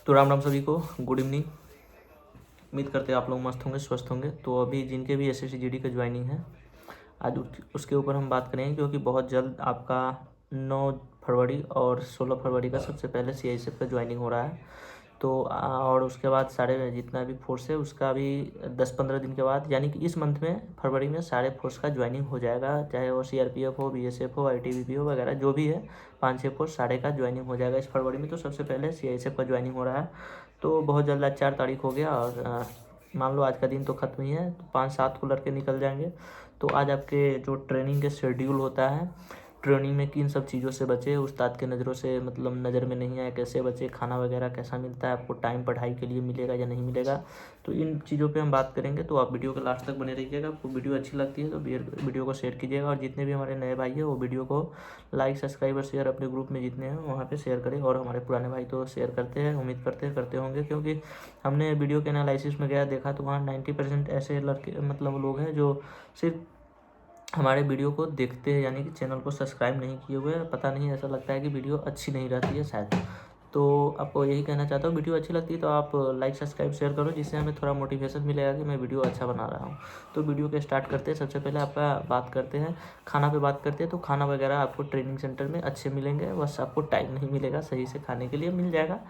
तो राम राम सभी को, गुड इवनिंग। उम्मीद करते हैं आप लोग मस्त होंगे, स्वस्थ होंगे। तो अभी जिनके भी एसएससी जीडी का ज्वाइनिंग है, आज उसके ऊपर हम बात करेंगे, क्योंकि बहुत जल्द आपका 9 फरवरी और 16 फरवरी का सबसे पहले सीआईएसएफ का ज्वाइनिंग हो रहा है। तो और उसके बाद सारे जितना भी फोर्स है उसका भी 10-15 दिन के बाद, यानी कि इस मंथ में फरवरी में सारे फोर्स का ज्वाइनिंग हो जाएगा, चाहे वो सीआरपीएफ हो, बीएसएफ हो, आईटीबीपी हो वगैरह जो भी है, 5-6 फोर्स सारे का ज्वाइनिंग हो जाएगा इस फरवरी में। तो सबसे पहले सीआईएसएफ का ज्वाइनिंग हो रहा है। तो बहुत जल्द, आज 4 तारीख हो गया और मान लो आज का दिन तो ख़त्म ही है, तो 5-7 को लड़के निकल जाएंगे। तो आज आपके जो ट्रेनिंग के शेड्यूल होता है, ट्रेनिंग में किन सब चीज़ों से बचे, उस्ताद के नज़रों से मतलब नज़र में नहीं आए कैसे बचे, खाना वगैरह कैसा मिलता है, आपको टाइम पढ़ाई के लिए मिलेगा या नहीं मिलेगा, तो इन चीज़ों पे हम बात करेंगे। तो आप वीडियो के लास्ट तक बने रहिएगा। आपको वीडियो अच्छी लगती है तो वीडियो को शेयर कीजिएगा, और जितने भी हमारे नए भाई हैं वो वीडियो को लाइक, सब्सक्राइब और शेयर अपने ग्रुप में जितने हैं वहाँ पर शेयर करें। और हमारे पुराने भाई तो शेयर करते हैं, उम्मीद करते होंगे, क्योंकि हमने वीडियो के एनालिसिस में गया देखा तो वहाँ 90% ऐसे लड़के मतलब लोग हैं जो सिर्फ हमारे वीडियो को देखते हैं, यानी कि चैनल को सब्सक्राइब नहीं किए हुए। पता नहीं, ऐसा लगता है कि वीडियो अच्छी नहीं रहती है शायद। तो आपको यही कहना चाहता हूँ, वीडियो अच्छी लगती है तो आप लाइक, सब्सक्राइब, शेयर करो, जिससे हमें थोड़ा मोटिवेशन मिलेगा कि मैं वीडियो अच्छा बना रहा हूँ। तो वीडियो के स्टार्ट करते हैं। सबसे पहले आपका बात करते हैं खाना पे बात करते हैं। तो खाना वगैरह आपको ट्रेनिंग सेंटर में अच्छे मिलेंगे, बस आपको टाइम नहीं मिलेगा सही से खाने के लिए, मिल जाएगा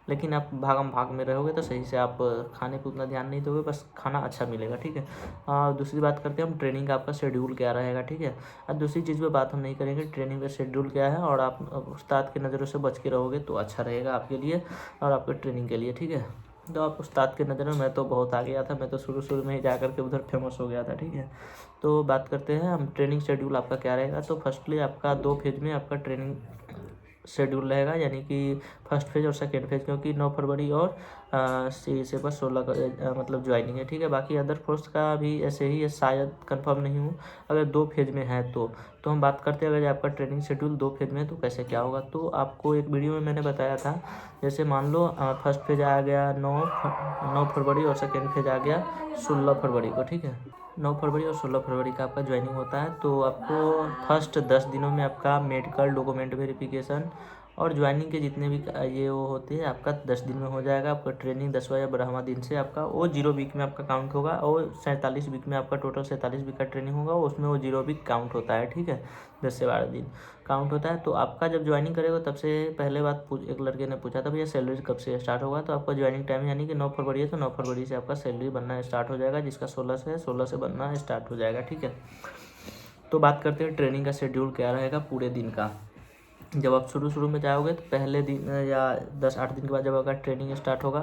लेकिन आप भागम भाग में रहोगे तो सही से आप खाने पर उतना ध्यान नहीं दोगे, बस खाना अच्छा मिलेगा, ठीक है। दूसरी बात करते हैं हम ट्रेनिंग का आपका शेड्यूल क्या रहेगा, ठीक है। अब दूसरी चीज़ पे बात हम नहीं करेंगे, ट्रेनिंग का शेड्यूल क्या है, और आप उस्ताद की नज़रों से बच के रहोगे तो अच्छा रहेगा आपके लिए और आपके ट्रेनिंग के लिए, ठीक है। तो आप उस्ताद के नज़र में, मैं तो बहुत आ गया था, मैं तो शुरू में ही जा करके उधर फेमस हो गया था, ठीक है। तो बात करते हैं हम ट्रेनिंग शेड्यूल आपका क्या रहेगा। तो फर्स्टली आपका 2 फेज में आपका ट्रेनिंग शेड्यूल रहेगा, यानी कि फर्स्ट फेज और सेकेंड फेज, क्योंकि 9 फरवरी और सी से पर 16 का मतलब ज्वाइनिंग है, ठीक है। बाकी अदर फोर्स का भी ऐसे ही है, शायद कंफर्म नहीं हूँ। अगर 2 फेज में है तो हम बात करते हैं, अगर आपका ट्रेनिंग शेड्यूल 2 फेज में है तो कैसे क्या होगा। तो आपको एक वीडियो में मैंने बताया था, जैसे मान लो फर्स्ट फेज आ गया 9 फरवरी और सेकेंड फेज आ गया 16 फरवरी को, ठीक है। 9 फरवरी और 16 फरवरी का आपका ज्वाइनिंग होता है। तो आपको फर्स्ट 10 दिनों में आपका मेडिकल डॉक्यूमेंट वेरिफिकेशन और ज्वाइनिंग के जितने भी ये वो होते हैं आपका 10 दिन में हो जाएगा। आपका ट्रेनिंग 10वां या 12वां दिन से आपका वो 0 वीक में आपका काउंट होगा, और 47 वीक में आपका टोटल 47 वीक का ट्रेनिंग होगा, उसमें वो 0 वीक काउंट होता है, ठीक है। 10 से 12 दिन काउंट होता है। तो आपका जब ज्वाइनिंग करेगा तब से पहले बात एक लड़के ने पूछा था, भैया सैलरी कब से स्टार्ट होगा। तो आपका ज्वाइनिंग टाइम यानी कि 9 फरवरी है, तो 9 फरवरी से आपका सैलरी बनना स्टार्ट हो जाएगा, जिसका 16 से है, 16 से बनना स्टार्ट हो जाएगा, ठीक है। तो बात करते हैं ट्रेनिंग का शेड्यूल क्या रहेगा पूरे दिन का। जब आप शुरू में जाओगे तो पहले दिन या 10-8 दिन के बाद जब आपका ट्रेनिंग स्टार्ट होगा,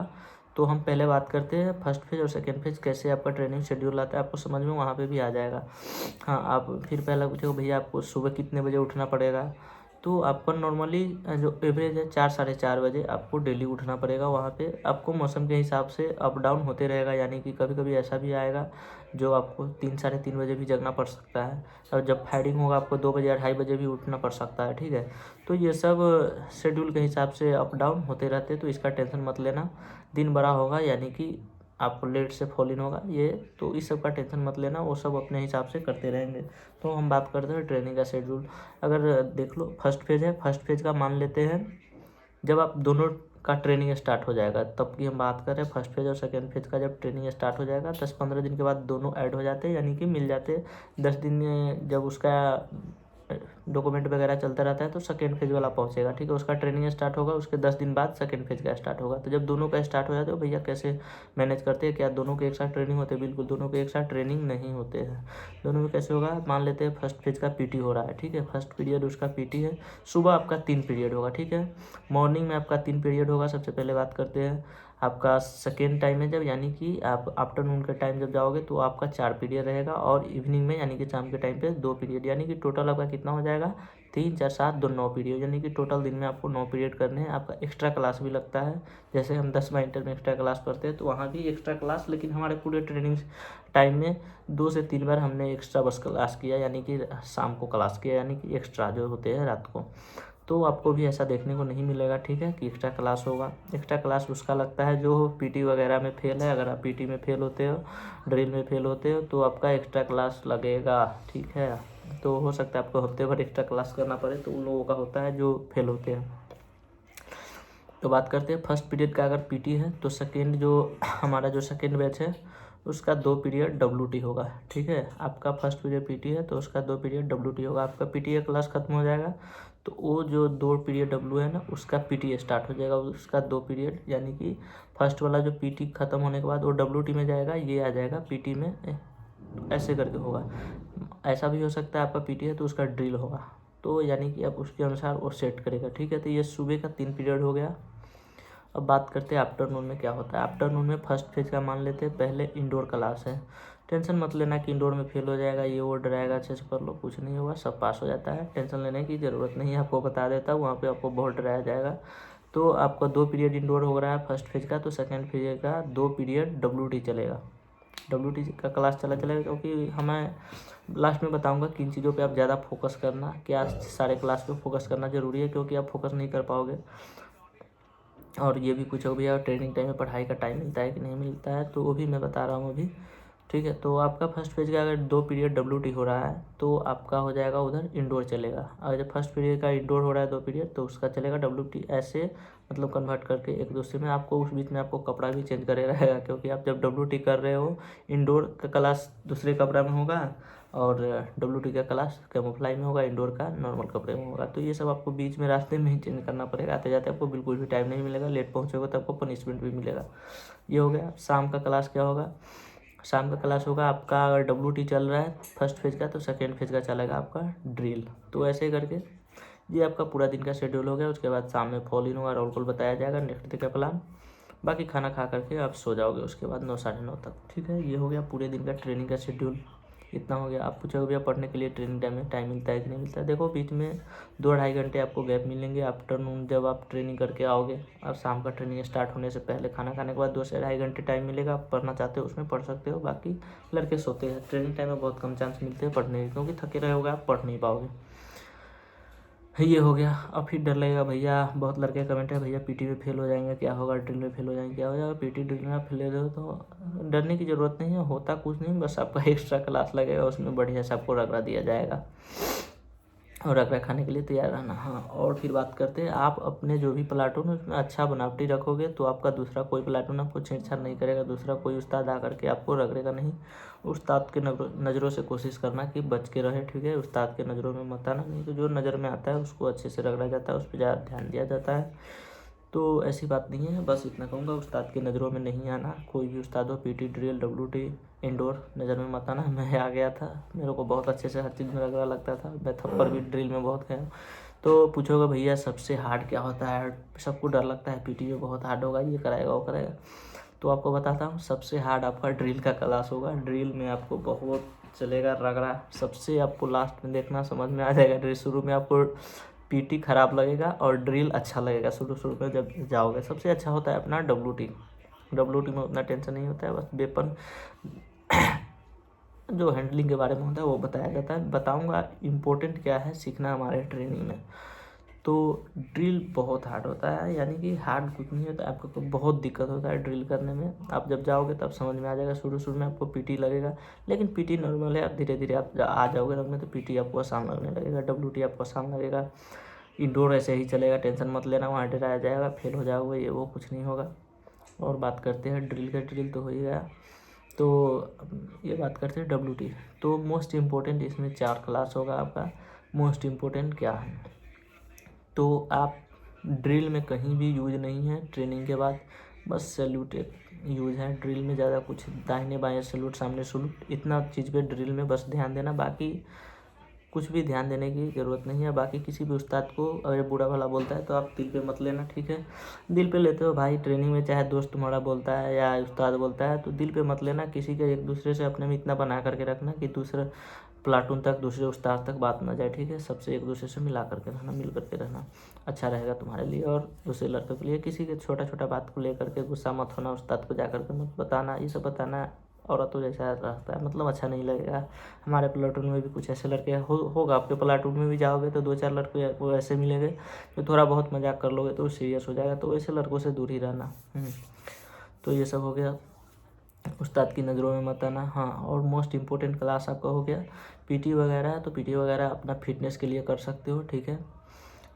तो हम पहले बात करते हैं फर्स्ट फेज और सेकेंड फेज कैसे आपका ट्रेनिंग शेड्यूल आता है, आपको समझ में वहाँ पे भी आ जाएगा। हाँ, आप फिर पहले पूछोगे भैया आपको सुबह कितने बजे उठना पड़ेगा। तो आपका नॉर्मली जो एवरेज है 4-4:30 बजे आपको डेली उठना पड़ेगा। वहाँ पे आपको मौसम के हिसाब से अप डाउन होते रहेगा, यानी कि कभी कभी ऐसा भी आएगा जो आपको 3-3:30 बजे भी जगना पड़ सकता है, और जब फायरिंग होगा आपको 2 बजे 2:30 बजे भी उठना पड़ सकता है, ठीक है। तो ये सब शेड्यूल के हिसाब से अप डाउन होते रहते हैं, तो इसका टेंशन मत लेना। दिन बड़ा होगा यानी कि आपको लेट से फॉल इन होगा ये, तो इस सब का टेंशन मत लेना, वो सब अपने हिसाब से करते रहेंगे। तो हम बात करते हैं ट्रेनिंग का शेड्यूल। अगर देख लो फर्स्ट फेज है, फर्स्ट फेज का मान लेते हैं जब आप दोनों का ट्रेनिंग स्टार्ट हो जाएगा तब की हम बात करें। फर्स्ट फेज और सेकेंड फेज का जब ट्रेनिंग स्टार्ट हो जाएगा 10-15 दिन के बाद दोनों ऐड हो जाते हैं, यानी कि मिल जाते हैं। 10 दिन जब उसका डॉक्यूमेंट वगैरह चलता रहता है तो सेकेंड फेज वाला पहुंचेगा, ठीक है। उसका ट्रेनिंग स्टार्ट होगा, उसके 10 दिन बाद सेकेंड फेज का स्टार्ट होगा। तो जब दोनों का स्टार्ट हो जाता है तो भैया कैसे मैनेज करते हैं, क्या दोनों के एक साथ ट्रेनिंग होते हैं? बिल्कुल दोनों के एक साथ ट्रेनिंग नहीं होते हैं। दोनों में कैसे होगा, मान लेते हैं फर्स्ट फेज का पीटी हो रहा है, ठीक है। फर्स्ट पीरियड उसका पीटी है, सुबह आपका 3 पीरियड होगा, ठीक है। मॉर्निंग में आपका 3 पीरियड होगा। सबसे पहले बात करते हैं आपका सेकेंड टाइम है जब, यानी कि आप आफ्टरनून के टाइम जब जाओगे तो आपका 4 पीरियड रहेगा, और इवनिंग में यानी कि शाम के टाइम पे 2 पीरियड, यानी कि टोटल आपका कितना हो जाएगा 3, 4, 7, 2, 9 पीरियड, यानी कि टोटल दिन में आपको 9 पीरियड करने हैं। आपका एक्स्ट्रा क्लास भी लगता है, जैसे हम 10वां इंटर में एक्स्ट्रा क्लास पढ़ते हैं तो वहाँ भी एक्स्ट्रा क्लास, लेकिन हमारे पूरे ट्रेनिंग टाइम में 2 से 3 बार हमने एक्स्ट्रा बस क्लास किया, यानी कि शाम को क्लास किया, यानी कि एक्स्ट्रा जो होते हैं रात को। तो आपको भी ऐसा देखने को नहीं मिलेगा, ठीक है, कि एक्स्ट्रा क्लास होगा। एक्स्ट्रा क्लास उसका लगता है जो पीटी वगैरह में फेल है। अगर आप पीटी में फेल होते हो, ड्रिल में फेल होते हो, तो आपका एक्स्ट्रा क्लास लगेगा, ठीक है। तो हो सकता है आपको हफ्ते भर एक्स्ट्रा क्लास करना पड़े, तो उन लोगों का होता है जो फेल होते हैं। तो बात करते हैं फर्स्ट पीरियड का। अगर पीटी है तो सेकेंड जो हमारा जो सेकेंड बैच है उसका 2 पीरियड डब्ल्यूटी होगा, ठीक है। आपका फर्स्ट पीरियड पीटी है तो उसका 2 पीरियड डब्ल्यूटी होगा। आपका पीटी का क्लास खत्म हो जाएगा तो वो जो 2 पीरियड डब्ल्यू है ना उसका पीटी स्टार्ट हो जाएगा, उसका 2 पीरियड, यानी कि फर्स्ट वाला जो पीटी खत्म होने के बाद वो डब्ल्यूटी में जाएगा, ये आ जाएगा पीटी में, ऐसे करके होगा। ऐसा भी हो सकता है आपका पीटी है तो उसका ड्रिल होगा, तो यानी कि आप उसके अनुसार वो सेट करेगा, ठीक है। तो ये सुबह का 3 पीरियड हो गया। अब बात करते हैं आफ्टरनून में क्या होता है। आफ्टरनून में फर्स्ट फेज का मान लेते हैं पहले इंडोर क्लास है। टेंशन मत लेना कि इंडोर में फेल हो जाएगा, ये वो डराएगा, अच्छे से कर लो, कुछ नहीं होगा, सब पास हो जाता है, टेंशन लेने की ज़रूरत नहीं है। आपको बता देता हूँ, वहाँ पे आपको बहुत डराया जाएगा। तो आपका 2 पीरियड इंडोर हो रहा है फर्स्ट फेज का, तो सेकेंड फेज का 2 पीरियड डब्ल्यूटी चलेगा। डब्ल्यूटी का क्लास चलेगा, क्योंकि हमें लास्ट में बताऊंगा किन चीज़ों पे आप ज़्यादा फोकस करना, क्या सारे क्लास पे फोकस करना ज़रूरी है, क्योंकि आप फोकस नहीं कर पाओगे। और ये भी पूछो भैया ट्रेनिंग टाइम में पढ़ाई का टाइम मिलता है कि नहीं मिलता है, तो वो भी मैं बता रहा हूँ अभी, ठीक है। तो आपका फर्स्ट पेज का अगर 2 पीरियड डब्ल्यूटी हो रहा है तो आपका हो जाएगा उधर इंडोर चलेगा। अगर जब फर्स्ट पीरियड का इंडोर हो रहा है 2 पीरियड तो उसका चलेगा डब्ल्यूटी, ऐसे मतलब कन्वर्ट करके एक दूसरे में। आपको उस बीच में आपको कपड़ा भी चेंज करे रहेगा, क्योंकि आप जब डब्ल्यूटी कर रहे हो इंडोर का क्लास दूसरे कपड़ा में होगा और डब्ल्यूटी का क्लास कैमोफ्लाई में होगा, इंडोर का नॉर्मल कपड़े में होगा। तो ये सब आपको बीच में रास्ते में ही चेंज करना पड़ेगा, आते जाते आपको बिल्कुल भी टाइम नहीं मिलेगा, लेट पहुँचोगे तो आपको पनिशमेंट भी मिलेगा। ये हो गया। शाम का क्लास क्या होगा, शाम का क्लास होगा आपका, अगर डब्ल्यूटी चल रहा है फर्स्ट फेज का तो सेकेंड फेज का चलेगा आपका ड्रिल। तो ऐसे करके ये आपका पूरा दिन का शेड्यूल हो गया। उसके बाद शाम में फॉल इन होगा, रोल कॉल बताया जाएगा, नेक्स्ट डे का प्लान। बाकी खाना खा करके आप सो जाओगे उसके बाद 9 साढ़े 9 तक, ठीक है। ये हो गया पूरे दिन का ट्रेनिंग का शेड्यूल, इतना हो गया। आप पूछोगे भैया पढ़ने के लिए ट्रेनिंग टाइम में टाइम मिलता है कि नहीं मिलता है। देखो बीच में 2-2.5 घंटे आपको गैप मिलेंगे आफ्टरनून जब आप ट्रेनिंग करके आओगे, और शाम का ट्रेनिंग स्टार्ट होने से पहले खाना खाने के बाद 2 से 2.5 घंटे टाइम मिलेगा। आप पढ़ना चाहते हो उसमें पढ़ सकते हो, बाकी लड़के सोते हैं। ट्रेनिंग टाइम में बहुत कम चांस मिलते हैं पढ़ने के, क्योंकि थके रहोगे आप, पढ़ नहीं पाओगे। ये हो गया। अब फिर डर लगेगा भैया, बहुत लड़के कमेंट है भैया पीटी में फेल हो जाएंगे क्या होगा, ड्रिल में फेल हो जाएंगे क्या हो जाएगा। पीटी ड्रिल में आप फेल हो तो डरने की ज़रूरत नहीं है, होता कुछ नहीं, बस आपका एक्स्ट्रा क्लास लगेगा, उसमें बढ़िया से आपको रगड़ा दिया जाएगा और रगड़ा खाने के लिए तैयार रहना। हाँ, और फिर बात करते हैं, आप अपने जो भी प्लाटून है उसमें अच्छा बनावटी रखोगे तो आपका दूसरा कोई प्लाटून आपको छेड़छाड़ नहीं करेगा, दूसरा कोई उस्ताद आकर के आपको रगड़ेगा नहीं। उस्ताद के नज़रों से कोशिश करना कि बच के रहे, ठीक है। उस्ताद के नज़रों में मत आना, नहीं तो जो नज़र में आता है उसको अच्छे से रगड़ा जाता है, उस पर ज़्यादा ध्यान दिया जाता है। तो ऐसी बात नहीं है, बस इतना कहूँगा, उस्ताद की नज़रों में नहीं आना। कोई भी उस्ताद हो, पीटी ड्रिल डब्ल्यूटी इंडोर, नज़र में मत आना। मैं आ गया था, मेरे को बहुत अच्छे से हर चीज़ में रगड़ा लगता था, मैं थप्पड़ भी ड्रिल में बहुत खाया। तो पूछोगे भैया सबसे हार्ड क्या होता है, सबको डर लगता है पीटी में बहुत हार्ड होगा, ये कराएगा वो कराएगा। तो आपको बताता हूँ, सबसे हार्ड आपका ड्रिल का क्लास होगा। ड्रिल में आपको बहुत चलेगा रगड़ा, सबसे आपको लास्ट में देखना समझ में आ जाएगा। ड्रिल शुरू में आपको पीटी खराब लगेगा और ड्रिल अच्छा लगेगा शुरू शुरू में जब जाओगे। सबसे अच्छा होता है अपना डब्ल्यूटी में उतना टेंशन नहीं होता है, बस वेपन जो हैंडलिंग के बारे में होता है वो बताया जाता है। बताऊंगा इम्पोर्टेंट क्या है सीखना हमारे ट्रेनिंग में। तो ड्रिल बहुत हार्ड होता है, यानी कि हार्ड कुछ नहीं होता है, आपको बहुत दिक्कत होता है ड्रिल करने में। आप जब जाओगे तब समझ में आ जाएगा, शुरू शुरू में आपको पीटी लगेगा, लेकिन पीटी नॉर्मल है, आप धीरे धीरे आप आ जाओगे रंग में तो पीटी आपको आसान लगने लगेगा, डब्ल्यूटी आपको आसान लगेगा। इंडोर ऐसे ही चलेगा, टेंशन मत लेना, वहाँ डराया जाएगा, फेल हो जाओगे, ये वो कुछ नहीं होगा। और बात करते हैं ड्रिल का, ड्रिल तो हो ही गया। तो ये बात करते हैं डब्ल्यूटी। तो मोस्ट इम्पोर्टेंट इसमें 4 क्लास होगा आपका। मोस्ट इम्पोर्टेंट क्या है, तो आप ड्रिल में कहीं भी यूज नहीं है ट्रेनिंग के बाद, बस सैल्यूट यूज है ड्रिल में। ज़्यादा कुछ दाहिने बाएं सैल्यूट, सामने सैल्यूट, इतना चीज़ पे ड्रिल में बस ध्यान देना, बाकी कुछ भी ध्यान देने की ज़रूरत नहीं है। बाकी किसी भी उस्ताद को अगर बुरा भला बोलता है तो आप दिल पे मत लेना, ठीक है। दिल पे लेते हो भाई ट्रेनिंग में, चाहे दोस्त तुम्हारा बोलता है या उस्ताद बोलता है तो दिल पे मत लेना। किसी के एक दूसरे से अपने में इतना बना करके रखना कि दूसरे प्लाटून तक, दूसरे उस्ताद तक बात ना जाए, ठीक है। सबसे एक दूसरे से मिला करके रहना, मिल करके रहना, अच्छा रहेगा तुम्हारे लिए और दूसरे लड़कों के लिए। किसी के छोटा छोटा बात को लेकर के गुस्सा मत होना, उस्ताद को जा करके मत बताना, ये सब बताना औरतों जैसा रहता है, मतलब अच्छा नहीं लगेगा। हमारे प्लाटून में भी कुछ ऐसे लड़के होगा, आपके प्लाटून में भी जाओगे तो 2-4 लड़के वो ऐसे मिलेंगे जो थोड़ा बहुत मजाक कर लोगे तो सीरियस हो जाएगा, तो ऐसे लड़कों से दूर ही रहना। तो ये सब हो गया, उस्ताद की नज़रों में मत आना। हाँ, और मोस्ट इम्पोर्टेंट क्लास आपका हो गया पीटी वगैरह। तो पीटी वगैरह अपना फिटनेस के लिए कर सकते हो, ठीक है।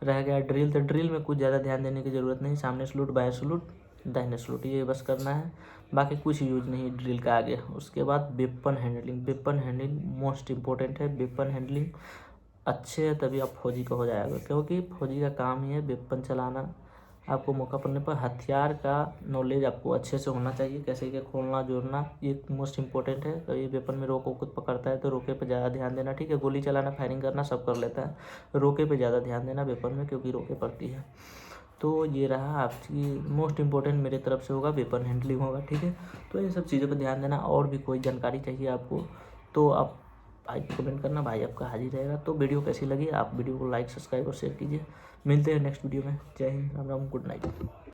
रह गया ड्रिल, तो ड्रिल में कुछ ज़्यादा ध्यान देने की ज़रूरत नहीं, सामने सलूट, बाएं सलूट, दाहिने सलूट, ये बस करना है, बाकी कुछ यूज नहीं ड्रिल का आगे। उसके बाद weapon handling, weapon handling most important है। वेपन हैंडलिंग अच्छे है तभी आप फौजी का हो जाएगा, क्योंकि फौजी का काम ही है वेपन चलाना। आपको मौका पड़ने पर हथियार का नॉलेज आपको अच्छे से होना चाहिए, कैसे क्या खोलना जोड़ना, ये मोस्ट इंपॉर्टेंट है। कभी वेपन में रोक कुछ पकड़ता है तो रोके पे ज़्यादा ध्यान देना, ठीक है। गोली चलाना, फायरिंग करना सब कर लेता है, रोके पे ज़्यादा ध्यान देना वेपन में, क्योंकि रोके पड़ती है। तो ये रहा आपकी मोस्ट इम्पोर्टेंट मेरे तरफ से होगा, वेपन हैंडलिंग होगा, ठीक है। तो इन सब चीज़ों पर ध्यान देना। और भी कोई जानकारी चाहिए आपको तो आप भाई कमेंट करना, भाई आपका हाजिर रहेगा। तो वीडियो कैसी लगी, आप वीडियो को लाइक, सब्सक्राइब और शेयर कीजिए। मिलते हैं नेक्स्ट वीडियो में। जय हिंद, राम राम, गुड नाइट।